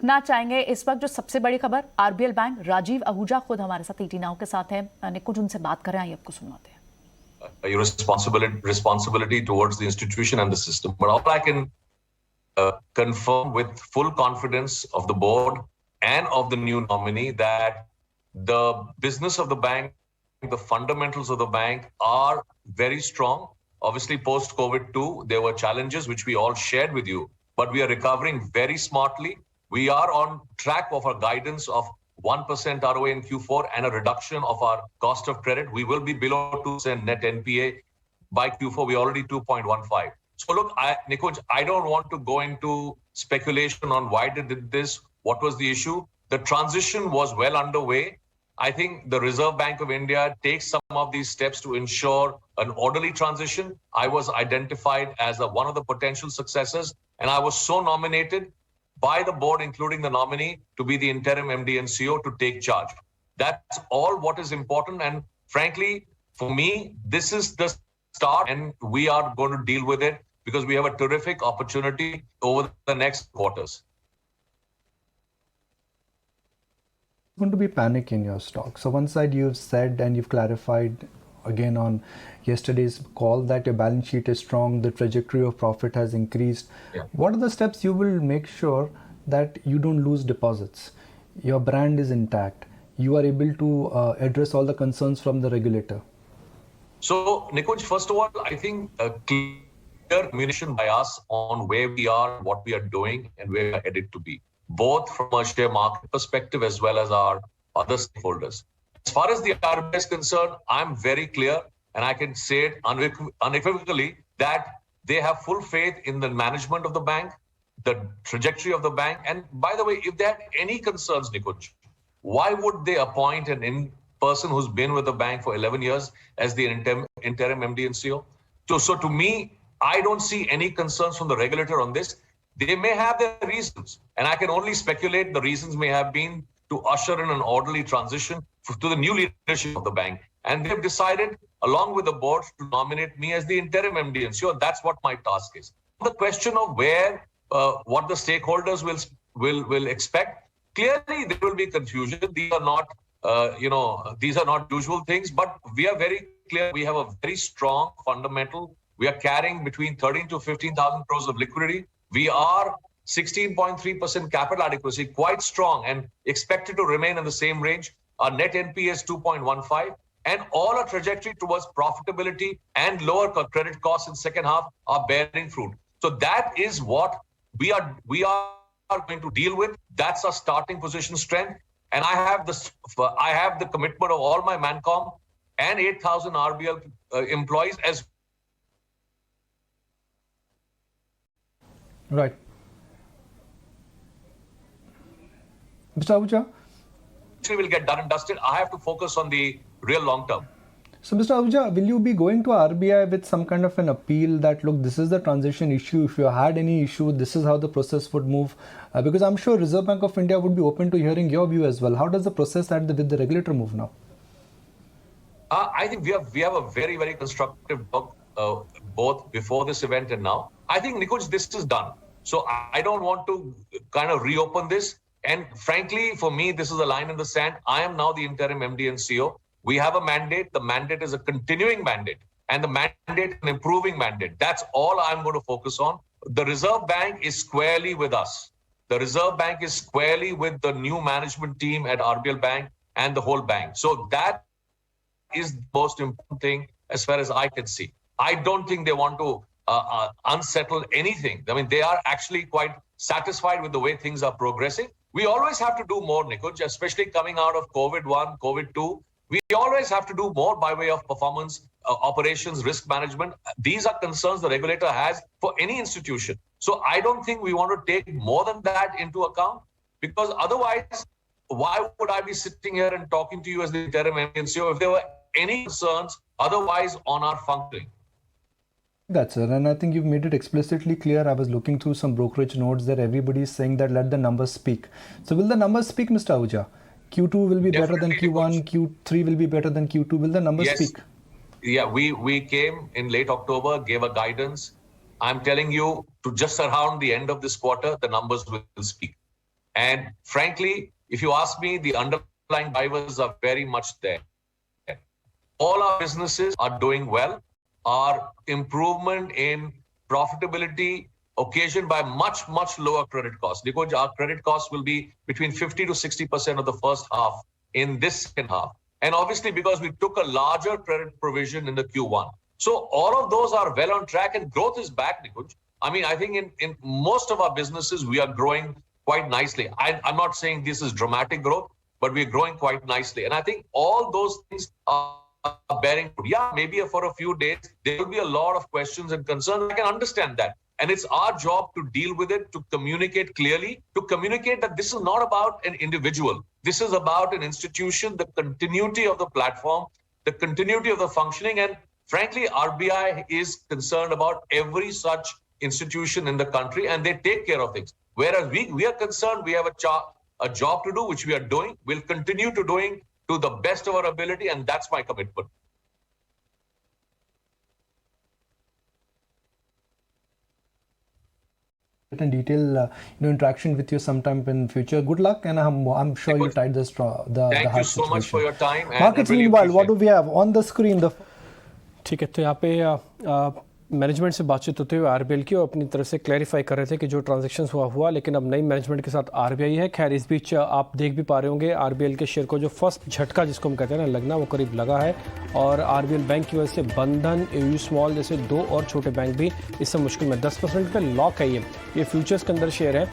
ना चाहेंगे इस वक्त जो सबसे बड़ी खबर आरबीएल बैंक राजीव आहूजा खुद हमारे साथ ईटी नाउ के साथ है। निकुंज उनसे बात कर रहे हैं, आपको सुनवाते हैं। Your responsibility towards the institution and the system. But all I can confirm with full confidence of the board and of the new nominee that the business of the bank, the fundamentals of the bank are very strong. Obviously, post-COVID too, there were challenges which we all shared with you, but we are recovering very smartly. We are on track of our guidance of 1% ROA in Q4 and a reduction of our cost of credit. We will be below 2% net NPA by Q4. We're already 2.15. So look, Nikunj, I don't want to go into speculation on why they did this, what was the issue. The transition was well underway. I think the Reserve Bank of India takes some of these steps to ensure an orderly transition. I was identified as one of the potential successors, and I was so nominated by the board, including the nominee, to be the interim MD and CEO to take charge. That's all what is important. And frankly, for me, this is the start, and we are going to deal with it because we have a terrific opportunity over the next quarters. Going to be panic in your stock. So one side you've said and you've clarified again on yesterday's call that your balance sheet is strong, the trajectory of profit has increased. Yeah. What are the steps you will make sure that you don't lose deposits? Your brand is intact. You are able to address all the concerns from the regulator. So, Nikunj, first of all, I think a clear communication by us on where we are, what we are doing, and where we are headed to be, both from a share market perspective as well as our other stakeholders. As far as the RBI is concerned, I'm very clear, and I can say it unequivocally, that they have full faith in the management of the bank, the trajectory of the bank. And by the way, if they had any concerns, Nikunj, why would they appoint an person who's been with the bank for 11 years as the interim MD and CEO? So to me, I don't see any concerns from the regulator on this. They may have their reasons, and I can only speculate the reasons may have been to usher in an orderly transition to the new leadership of the bank. And they've decided, along with the board, to nominate me as the interim MD and CEO. That's what my task is. The question of what the stakeholders will expect, clearly there will be confusion. These are not, these are not usual things, but we are very clear. We have a very strong fundamental. We are carrying between 13 to 15,000 crores of liquidity. We are 16.3% capital adequacy, quite strong and expected to remain in the same range. Our net NPA is 2.15, and all our trajectory towards profitability and lower credit costs in second half are bearing fruit. So that is what we are going to deal with. That's our starting position strength. And I have the commitment of all my Mancom and 8,000 RBL employees as right. Mr. Ahooja? will get done and dusted. I have to focus on the real long term. So, Mr. Ahooja, will you be going to RBI with some kind of an appeal that, look, this is the transition issue. If you had any issue, this is how the process would move? Because I'm sure Reserve Bank of India would be open to hearing your view as well. How does the process with the regulator move now? I think we have a very, very constructive talk both before this event and now. I think, Nikunj, this is done. So I don't want to kind of reopen this. And frankly, for me, this is a line in the sand. I am now the interim MD and CEO. We have a mandate. The mandate is a continuing mandate, and the mandate an improving mandate. That's all I'm going to focus on. The Reserve Bank is squarely with us. The Reserve Bank is squarely with the new management team at RBL Bank and the whole bank. So that is the most important thing as far as I can see. I don't think they want to unsettle anything. I mean, they are actually quite satisfied with the way things are progressing. We always have to do more, Nikunj, especially coming out of COVID-1, COVID-2. We always have to do more by way of performance, operations, risk management. These are concerns the regulator has for any institution. So I don't think we want to take more than that into account, because otherwise, why would I be sitting here and talking to you as the interim MD and CEO if there were any concerns otherwise on our functioning? That's it. And I think you've made it explicitly clear. I was looking through some brokerage notes that everybody is saying that let the numbers speak. So will the numbers speak, Mr. Ahooja? Q2 will be better than Q1, Q3 will be better than Q2. Will the numbers speak? Yeah, we came in late October, gave a guidance. I'm telling you, to just around the end of this quarter, the numbers will speak. And frankly, if you ask me, the underlying drivers are very much there. All our businesses are doing well. Our improvement in profitability occasioned by much, much lower credit costs. Because our credit costs will be between 50 to 60% of the first half in this second half. And obviously because we took a larger credit provision in the Q1. So all of those are well on track and growth is back, Nikunj. I mean, I think in most of our businesses, we are growing quite nicely. I'm not saying this is dramatic growth, but we're growing quite nicely. And I think all those things are bearing fruit. Yeah, maybe for a few days, there will be a lot of questions and concerns. I can understand that. And it's our job to deal with it, to communicate clearly, to communicate that this is not about an individual. This is about an institution, the continuity of the platform, the continuity of the functioning. And frankly, RBI is concerned about every such institution in the country, and they take care of things. Whereas we are concerned, we have a job to do, which we are doing. We'll continue to doing to the best of our ability, and that's my commitment. In detail, interaction with you sometime in future. Good luck, and I'm sure you tied this the Thank hard you so much for your time. And Markets, really meanwhile, what do appreciate we have on the screen? ठीक है, तो यहाँ पे management से बातचीत होते हुए RBL की और अपनी तरफ से क्लैरिफाई कर रहे थे कि जो ट्रांजैक्शंस हुआ लेकिन अब नई मैनेजमेंट के साथ आरबीआई है। खैर इस बीच आप देख भी पा रहे होंगे आरबीएल के शेयर को जो फर्स्ट झटका जिसको हम कहते हैं ना लगना, वो करीब लगा है और आरबीएल बैंक की वजह से बंधन, एयू स्मॉल जैसे दो और छोटे बैंक भी इससे मुश्किल में 10% पे लॉक है। ये फ्यूचर्स के अंदर शेयर है।